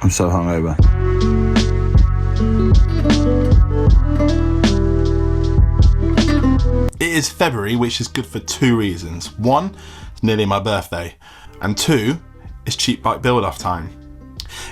I'm so hungover. It is February, which is good for two reasons. One, it's nearly my birthday, and two, it's cheap bike build-off time.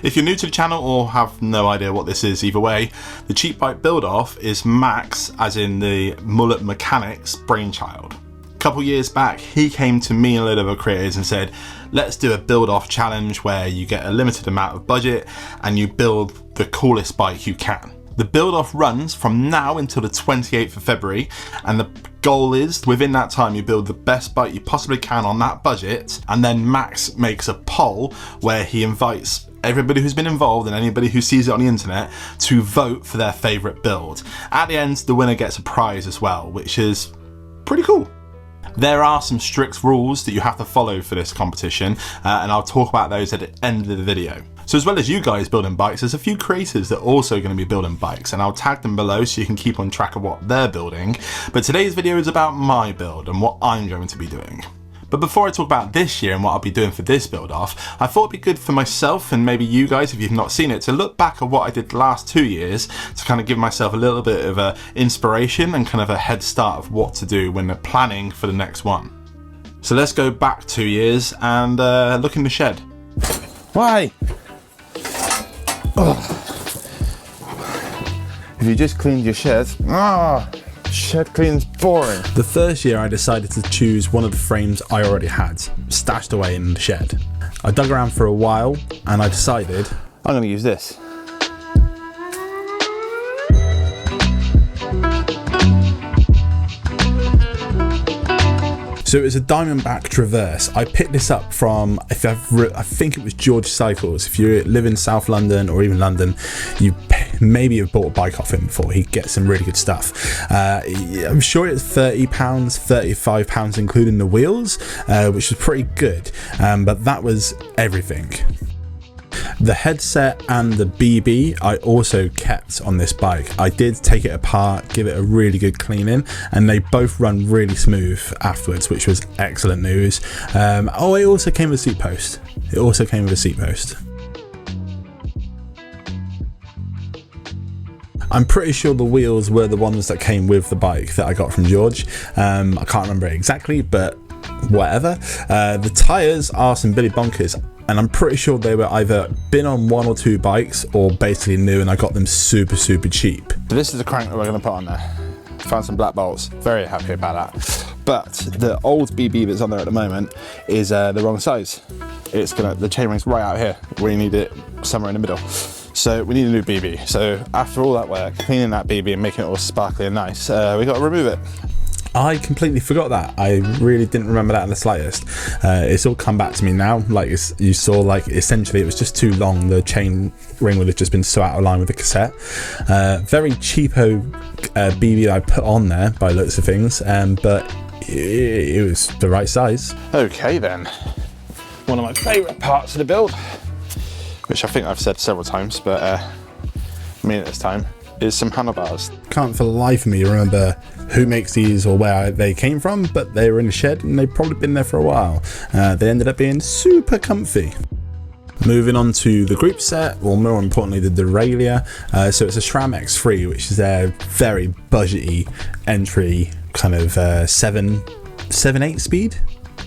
If you're new to the channel or have no idea what this is, either way, the cheap bike build-off is Max, as in the mullet mechanic's brainchild. A couple years back, he came to me and a load of other creators and said, let's do a build-off challenge where you get a limited amount of budget and you build the coolest bike you can. The build-off runs from now until the 28th of February, and the goal is within that time you build the best bike you possibly can on that budget, and then Max makes a poll where he invites everybody who's been involved and anybody who sees it on the internet to vote for their favourite build. At the end, the winner gets a prize as well, which is pretty cool. There are some strict rules that you have to follow for this competition, and I'll talk about those at the end of the video. So as well as you guys building bikes, there's a few creators that are also going to be building bikes, and I'll tag them below so you can keep on track of what they're building. But today's video is about my build and what I'm going to be doing. But before I talk about this year and what I'll be doing for this build off, I thought it'd be good for myself and maybe you guys, if you've not seen it, to look back at what I did the last 2 years to kind of give myself a little bit of a inspiration and kind of a head start of what to do when they're planning for the next one. So let's go back 2 years and look in the shed. Why? Oh. If you just cleaned your shed, shed clean's boring. The first year I decided to choose one of the frames I already had, stashed away in the shed. I dug around for a while and I decided I'm going to use this. So it was a Diamondback Traverse. I picked this up from, I think it was George Cycles. If you live in South London or even London, you maybe have bought a bike off him before. He gets some really good stuff. I'm sure it's £30, £35 including the wheels, which was pretty good, but that was everything. The headset and the BB I also kept on this bike. I did take it apart, give it a really good cleaning, and they both run really smooth afterwards, which was excellent news. Oh, it also came with a seat post. I'm pretty sure the wheels were the ones that came with the bike that I got from George. I can't remember exactly, but whatever. The tyres are some Billy Bonkers, and I'm pretty sure they were either been on 1 or 2 bikes or basically new, and I got them super cheap. So this is the crank that we're going to put on there. Found some black bolts, very happy about that. But the old BB that's on there at the moment is the wrong size. The chainring's right out here. We need it somewhere in the middle. So we need a new BB. So after all that work, cleaning that BB and making it all sparkly and nice, we got to remove it. I completely forgot that. I really didn't remember that in the slightest. It's all come back to me now. Like you saw, like essentially it was just too long. The chain ring would have just been so out of line with the cassette. Very cheapo BB I put on there by looks of things, but it was the right size. Okay then, one of my favourite parts of the build, which I think I've said several times, but I mean it this time, is some handlebars. Can't for the life of me remember who makes these or where they came from, but they were in the shed and they've probably been there for a while. They ended up being super comfy. Moving on to the group set, or more importantly the derailleur. So it's a SRAM X3, which is their very budgety entry kind of 7/8 speed.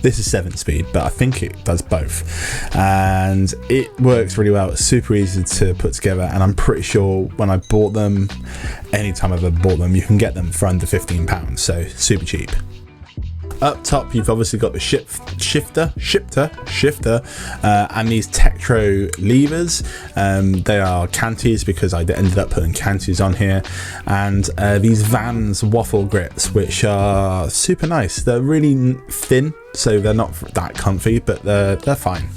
This is 7 speed, but I think it does both, and it works really well. It's super easy to put together, and I'm pretty sure when I bought them, anytime I've ever bought them, you can get them for under £15, so super cheap. Up top, you've obviously got the shifter, and these Tektro levers. They are canties because I ended up putting canties on here, and these Vans waffle grips, which are super nice. They're really thin, so they're not that comfy, but they're fine.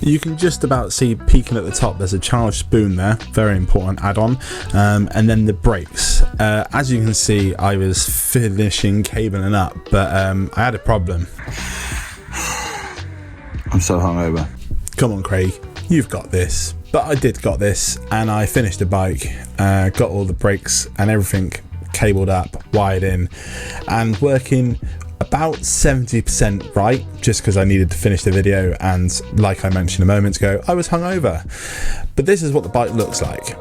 You can just about see peeking at the top, there's a charged spoon there, very important add-on, and then the brakes. As you can see, I was finishing cabling up, but I had a problem. I'm so hungover. Come on, Craig, you've got this. But I did got this, and I finished the bike, got all the brakes and everything cabled up, wired in, and working about 70% right, just because I needed to finish the video, and like I mentioned a moment ago, I was hungover. But this is what the bike looks like.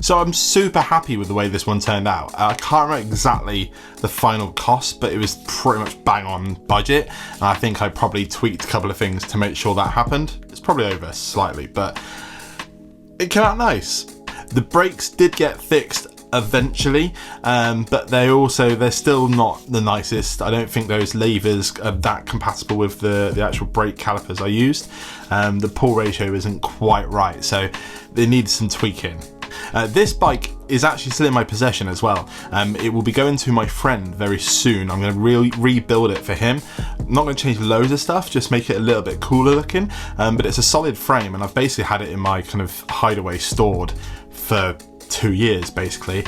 So I'm super happy with the way this one turned out. I can't remember exactly the final cost, but it was pretty much bang on budget. And I think I probably tweaked a couple of things to make sure that happened. It's probably over slightly, but it came out nice. The brakes did get fixed eventually, but they're still not the nicest. I don't think those levers are that compatible with the actual brake calipers I used. The pull ratio isn't quite right, so they need some tweaking. This bike is actually still in my possession as well. It will be going to my friend very soon. I'm going to rebuild it for him. I'm not going to change loads of stuff, just make it a little bit cooler looking, but it's a solid frame, and I've basically had it in my kind of hideaway stored for 2 years basically.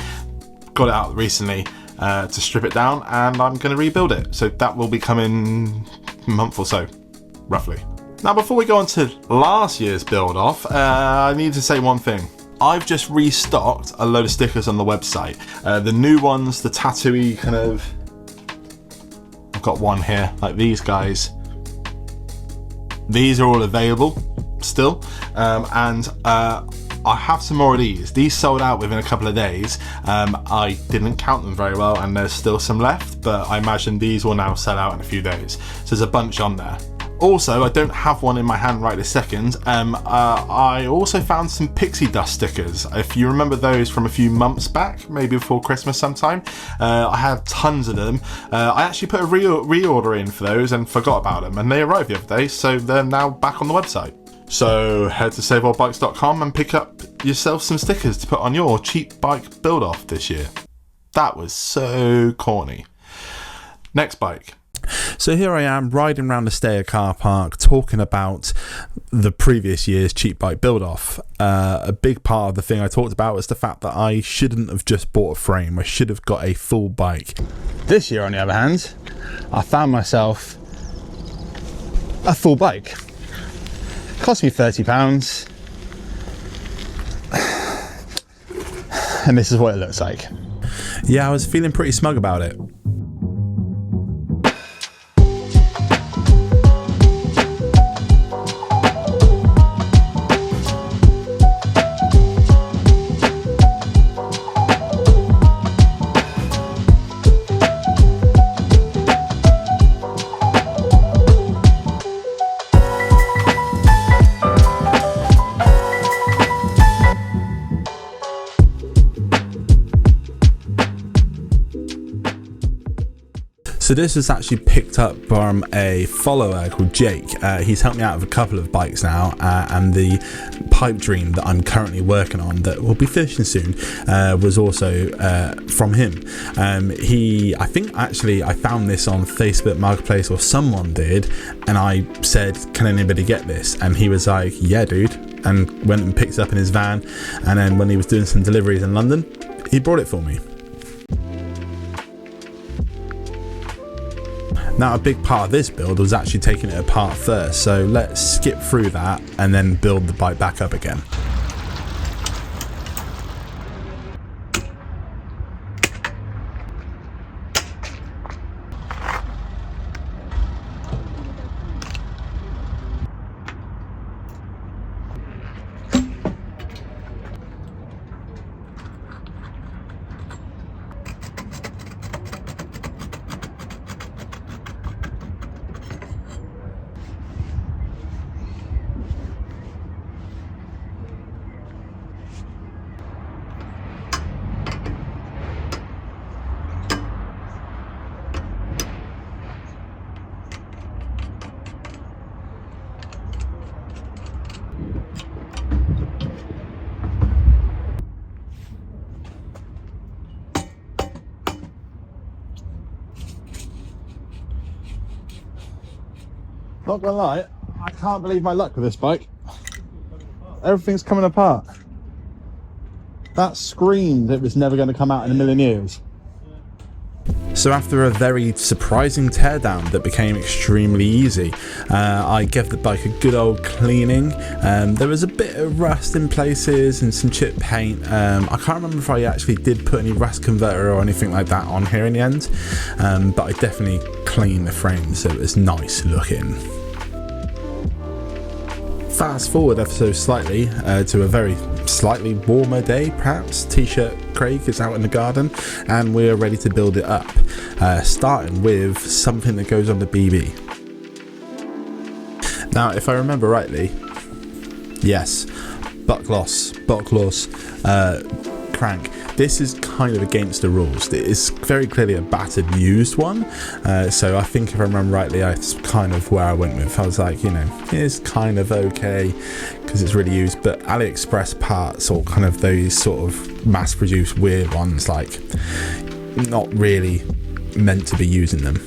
Got it out recently to strip it down, and I'm going to rebuild it, so that will be coming a month or so roughly. Now before we go on to last year's build off, I need to say one thing. I've just restocked a load of stickers on the website. The new ones, the tattooy kind of, I've got one here, like these guys. These are all available still, and I have some more of these. These sold out within a couple of days. I didn't count them very well, and there's still some left, but I imagine these will now sell out in a few days. So there's a bunch on there. Also, I don't have one in my hand right this second. I also found some pixie dust stickers. If you remember those from a few months back, maybe before Christmas sometime, I had tons of them. I actually put a reorder in for those and forgot about them, and they arrived the other day, so they're now back on the website. So head to saveoldbikes.com and pick up yourself some stickers to put on your cheap bike build off this year. That was so corny. Next bike. So here I am riding around the Stayer car park talking about the previous year's cheap bike build off. A big part of the thing I talked about was the fact that I shouldn't have just bought a frame. I should have got a full bike. This year, on the other hand, I found myself a full bike. Cost me £30, and this is what it looks like. Yeah, I was feeling pretty smug about it. So this was actually picked up from a follower called Jake. He's helped me out with a couple of bikes now, and the Pipe Dream that I'm currently working on that will be finishing soon was also from him. I think actually I found this on Facebook Marketplace, or someone did, and I said, can anybody get this? And he was like, yeah dude, and went and picked it up in his van, and then when he was doing some deliveries in London, he brought it for me. Now, a big part of this build was actually taking it apart first, so let's skip through that and then build the bike back up again. Not gonna lie, I can't believe my luck with this bike. Everything's coming apart. That screamed it was never going to come out in a million years. So after a very surprising teardown that became extremely easy, I gave the bike a good old cleaning. There was a bit of rust in places and some chipped paint. I can't remember if I actually did put any rust converter or anything like that on here in the end, but I definitely cleaned the frame so it was nice looking. Fast forward ever so slightly to a very slightly warmer day, perhaps. T-shirt Craig is out in the garden and we're ready to build it up, starting with something that goes on the BB. Now if I remember rightly, yes, buck loss crank. This is kind of against the rules. It is very clearly a battered used one, so I think if I remember rightly, that's kind of where I went with. I was like, you know, it's kind of okay because it's really used, but AliExpress parts or kind of those sort of mass-produced weird ones, like not really meant to be using them.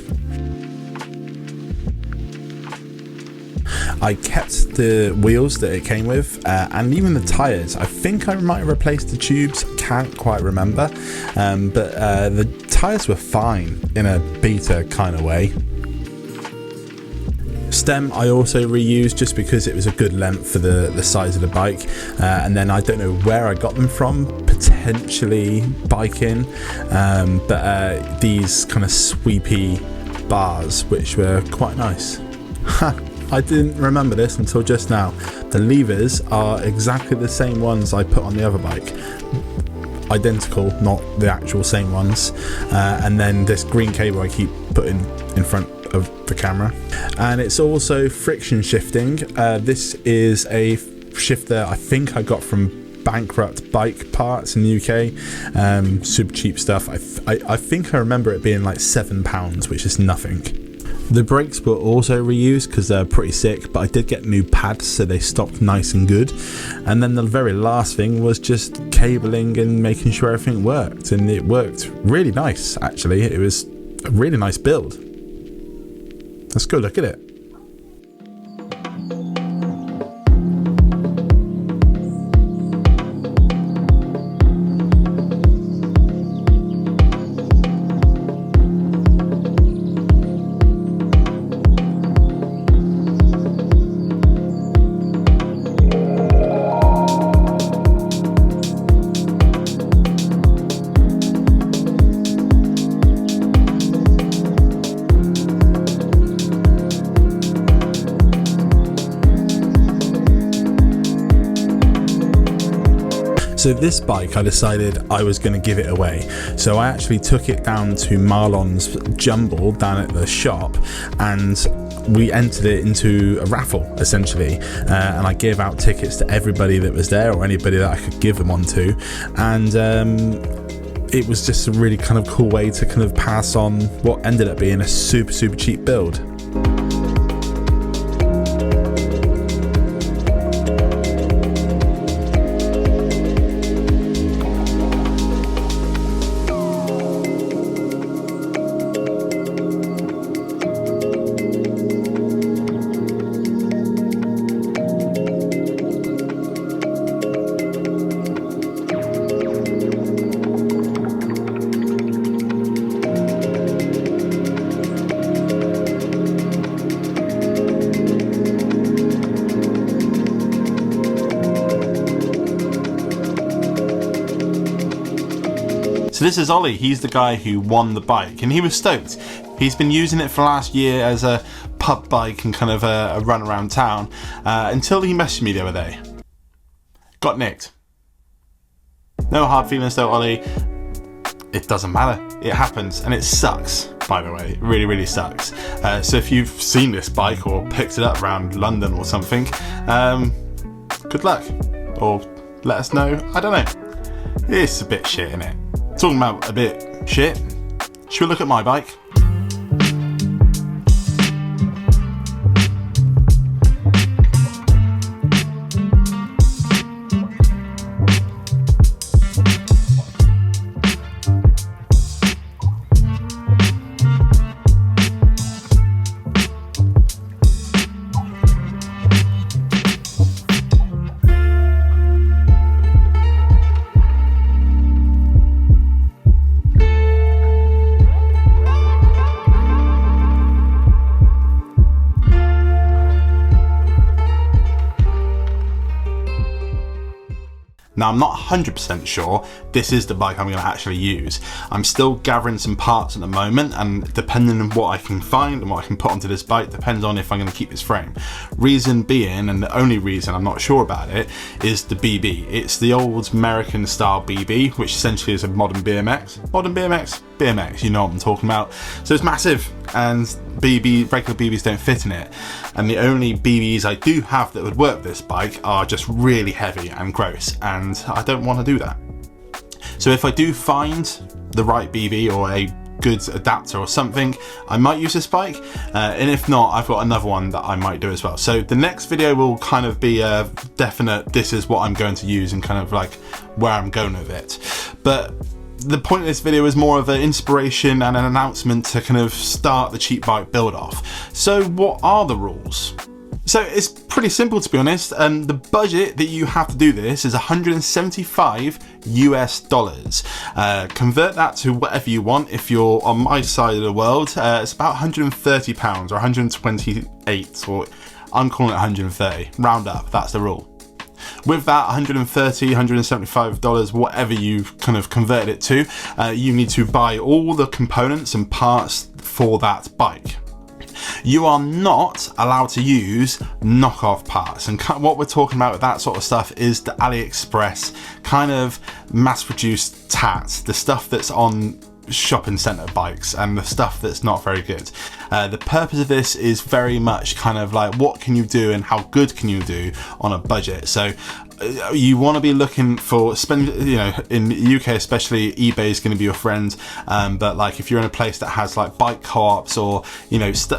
I kept the wheels that it came with and even the tyres. I think I might have replaced the tubes, can't quite remember, but the tyres were fine in a beta kind of way. Stem I also reused just because it was a good length for the size of the bike, and then I don't know where I got them from, potentially biking, but these kind of sweepy bars which were quite nice. I didn't remember this until just now. The levers are exactly the same ones I put on the other bike. Identical, not the actual same ones. And then this green cable I keep putting in front of the camera. And it's also friction shifting. This is a shifter I think I got from Bankrupt Bike Parts in the UK. Super cheap stuff. I think I remember it being like £7, which is nothing. The brakes were also reused because they're pretty sick, but I did get new pads so they stopped nice and good. And then the very last thing was just cabling and making sure everything worked, and it worked really nice actually. It was a really nice build. Let's go look at it. So this bike, I decided I was going to give it away. So I actually took it down to Marlon's Jumble down at the shop, and we entered it into a raffle essentially, and I gave out tickets to everybody that was there, or anybody that I could give them on to, and it was just a really kind of cool way to kind of pass on what ended up being a super cheap build. So this is Ollie, he's the guy who won the bike, and he was stoked. He's been using it for last year as a pub bike and kind of a run around town, until he messaged me the other day. Got nicked. No hard feelings though, Ollie. It doesn't matter. It happens, and it sucks, by the way. It really sucks. So if you've seen this bike or picked it up around London or something, good luck. Or let us know. I don't know. It's a bit shit, innit? Talking about a bit shit, should we look at my bike? Now, I'm not 100% sure this is the bike I'm going to actually use. I'm still gathering some parts at the moment, and depending on what I can find and what I can put onto this bike depends on if I'm going to keep this frame. Reason being, and the only reason I'm not sure about it, is the BB. It's the old American style BB, which essentially is a modern BMX. Modern BMX? BMX, you know what I'm talking about. So it's massive, and regular BBs don't fit in it. And the only BBs I do have that would work this bike are just really heavy and gross, and I don't want to do that. So if I do find the right BB or a good adapter or something, I might use this bike, and if not, I've got another one that I might do as well. So the next video will kind of be a definite, this is what I'm going to use and kind of like where I'm going with it. But the point of this video is more of an inspiration and an announcement to kind of start the cheap bike build off. So what are the rules? So it's pretty simple, to be honest. The budget that you have to do this is $175 US. Convert that to whatever you want. If you're on my side of the world, it's about £130 or 128, or I'm calling it 130. Round up, that's the rule. With that $130, $175, whatever you've kind of converted it to, you need to buy all the components and parts for that bike. You are not allowed to use knockoff parts, and what we're talking about with that sort of stuff is the AliExpress kind of mass-produced tats, the stuff that's on shopping centre bikes and the stuff that's not very good. The purpose of this is very much kind of like, what can you do and how good can you do on a budget. So you want to be looking for in the UK especially, eBay is going to be your friend, but like if you're in a place that has like bike co-ops or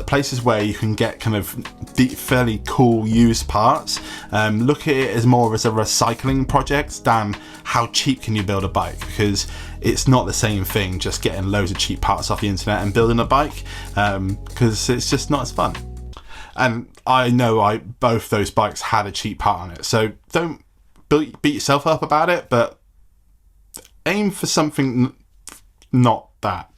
places where you can get kind of fairly cool used parts, look at it as more as a recycling project than how cheap can you build a bike, because it's not the same thing just getting loads of cheap parts off the internet and building a bike, because it's just not as fun. And I know both those bikes had a cheap part on it, so don't beat yourself up about it, but aim for something not that.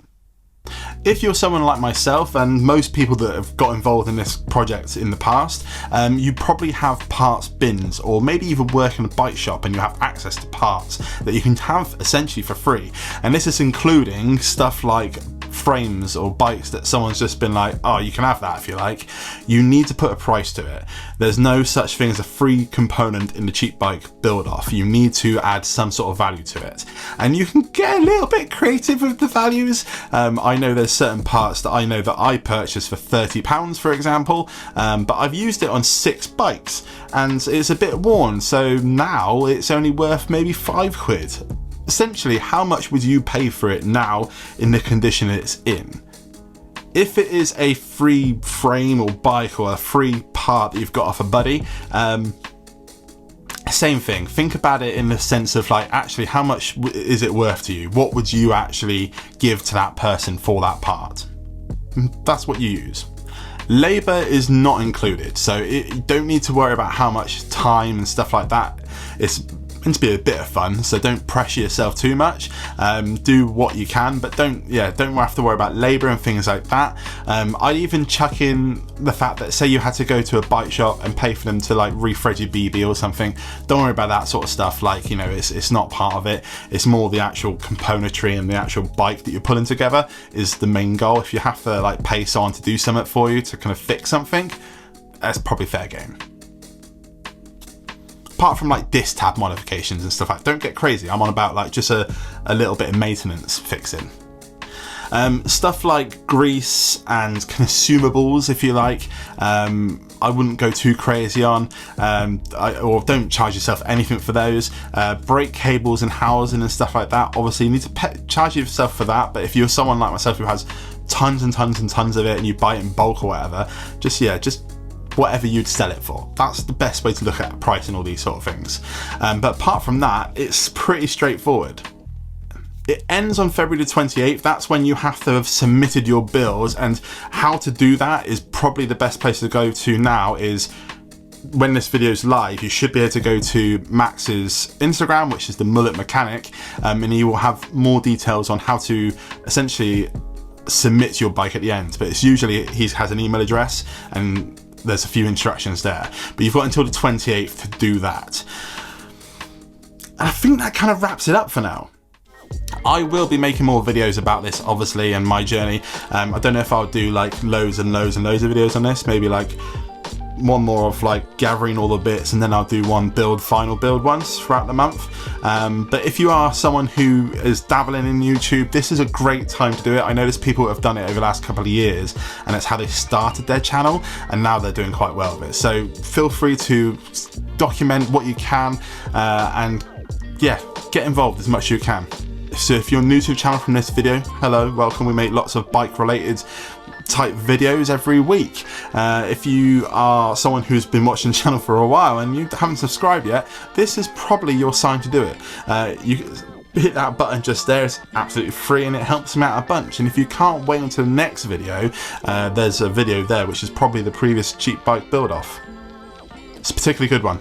If you're someone like myself and most people that have got involved in this project in the past, you probably have parts bins, or maybe even work in a bike shop and you have access to parts that you can have essentially for free. And this is including stuff like frames or bikes that someone's just been like, oh, you can have that if you like. You need to put a price to it. There's no such thing as a free component in the cheap bike build off. You need to add some sort of value to it, and you can get a little bit creative with the values. I know there's certain parts that I know that I purchased for £30, for example, but I've used it on 6 bikes and it's a bit worn, so now it's only worth maybe £5. Essentially, how much would you pay for it now in the condition it's in? If it is a free frame or bike or a free part that you've got off a buddy, same thing. Think about it in the sense of like, actually, how much is it worth to you? What would you actually give to that person for that part? That's what you use. Labour is not included, so you don't need to worry about how much time and stuff like that. It's meant to be a bit of fun, so don't pressure yourself too much. Do what you can, but don't have to worry about labour and things like that. I'd even chuck in the fact that, say you had to go to a bike shop and pay for them to like refresh your BB or something. Don't worry about that sort of stuff. Like, it's not part of it. It's more the actual componentry and the actual bike that you're pulling together is the main goal. If you have to like pay someone to do something for you to kind of fix something, that's probably fair game. Apart from like disc tab modifications and stuff like that, don't get crazy. I'm on about like just a little bit of maintenance fixing. Stuff like grease and consumables, if you like, I wouldn't go too crazy on, or don't charge yourself anything for those. Brake cables and housing and stuff like that, obviously you need to charge yourself for that, but if you're someone like myself who has tons and tons and tons of it and you buy it in bulk or whatever, just whatever you'd sell it for. That's the best way to look at pricing all these sort of things. But apart from that, it's pretty straightforward. It ends on February the 28th. That's when you have to have submitted your bills, and how to do that is probably the best place to go to now is when this video is live. You should be able to go to Max's Instagram, which is the Mullet Mechanic, and he will have more details on how to essentially submit your bike at the end. But it's usually, he has an email address and there's a few instructions there, but you've got until the 28th to do that. I think that kind of wraps it up for now. I will be making more videos about this, obviously, and my journey. I don't know if I'll do like loads and loads and loads of videos on this. Maybe like one more of like gathering all the bits, and then I'll do one final build once throughout the month. But if you are someone who is dabbling in YouTube, this is a great time to do it. I notice people who have done it over the last couple of years, and it's how they started their channel, and now they're doing quite well with it. So feel free to document what you can, and yeah, get involved as much as you can. So if you're new to the channel from this video, hello, welcome. We make lots of bike related type videos every week. If you are someone who's been watching the channel for a while and you haven't subscribed yet, this is probably your sign to do it. You hit that button just there, it's absolutely free and it helps me out a bunch. And if you can't wait until the next video, there's a video there which is probably the previous cheap bike build off. It's a particularly good one.